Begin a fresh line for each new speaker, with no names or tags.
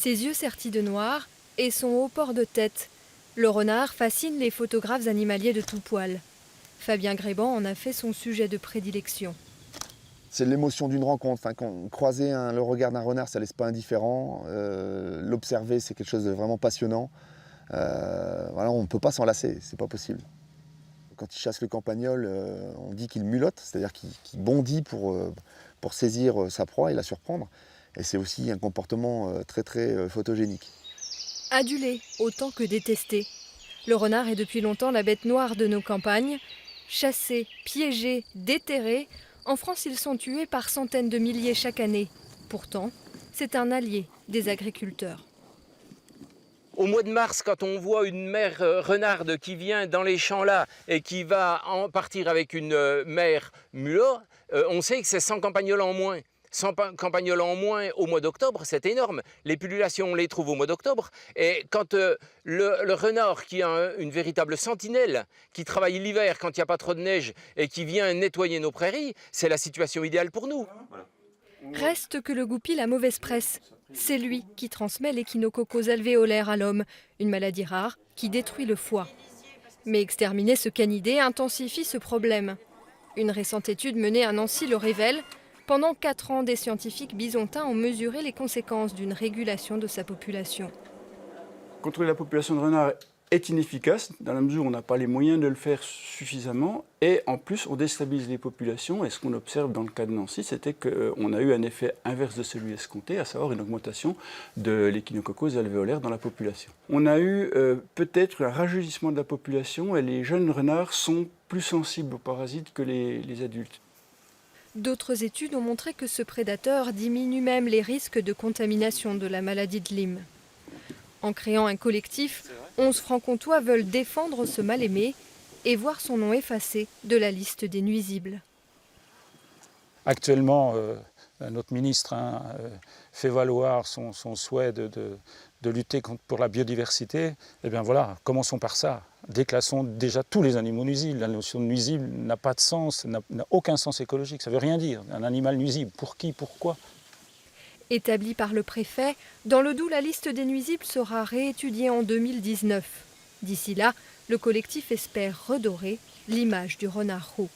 Ses yeux sertis de noir et son haut port de tête. Le renard fascine les photographes animaliers de tout poil. Fabien Gréban en a fait son sujet de prédilection.
C'est l'émotion d'une rencontre. Enfin, croiser le regard d'un renard, ça ne laisse pas indifférent. L'observer, c'est quelque chose de vraiment passionnant. Voilà, on ne peut pas s'en lasser, c'est pas possible. Quand il chasse le campagnol, on dit qu'il mulotte, c'est-à-dire qu'il bondit pour saisir sa proie et la surprendre. Et c'est aussi un comportement très photogénique.
Adulé autant que détesté. Le renard est depuis longtemps la bête noire de nos campagnes. Chassés, piégés, déterrés, en France ils sont tués par centaines de milliers chaque année. Pourtant, c'est un allié des agriculteurs.
Au mois de mars, quand on voit une mère renarde qui vient dans les champs là et qui va en partir avec une mère mulot, on sait que c'est 100 campagnols en moins. 100 campagnols en moins au mois d'octobre, c'est énorme. Les pullulations, on les trouve au mois d'octobre. Et quand le renard, qui a une véritable sentinelle, qui travaille l'hiver quand il n'y a pas trop de neige et qui vient nettoyer nos prairies, c'est la situation idéale pour nous.
Reste que le goupil a mauvaise presse. C'est lui qui transmet l'échinococose alvéolaire à l'homme, une maladie rare qui détruit le foie. Mais exterminer ce canidé intensifie ce problème. Une récente étude menée à Nancy le révèle. Pendant 4 ans, des scientifiques bisontins ont mesuré les conséquences d'une régulation de sa population.
Contrôler la population de renards est inefficace, dans la mesure où on n'a pas les moyens de le faire suffisamment. Et en plus, on déstabilise les populations. Et ce qu'on observe dans le cas de Nancy, c'était qu'on a eu un effet inverse de celui escompté, à savoir une augmentation de l'échinococose alvéolaire dans la population. On a eu peut-être un rajeunissement de la population et les jeunes renards sont plus sensibles aux parasites que les adultes.
D'autres études ont montré que ce prédateur diminue même les risques de contamination de la maladie de Lyme. En créant un collectif, 11 francs-comtois veulent défendre ce mal-aimé et voir son nom effacé de la liste des nuisibles.
Actuellement, notre ministre fait valoir son souhait de lutter pour la biodiversité. Eh bien voilà, commençons par ça. Déclassons déjà tous les animaux nuisibles. La notion de nuisible n'a pas de sens, n'a aucun sens écologique. Ça ne veut rien dire. Un animal nuisible, pour qui, pourquoi ?
Établie par le préfet, dans le Doubs, la liste des nuisibles sera réétudiée en 2019. D'ici là, le collectif espère redorer l'image du renard roux.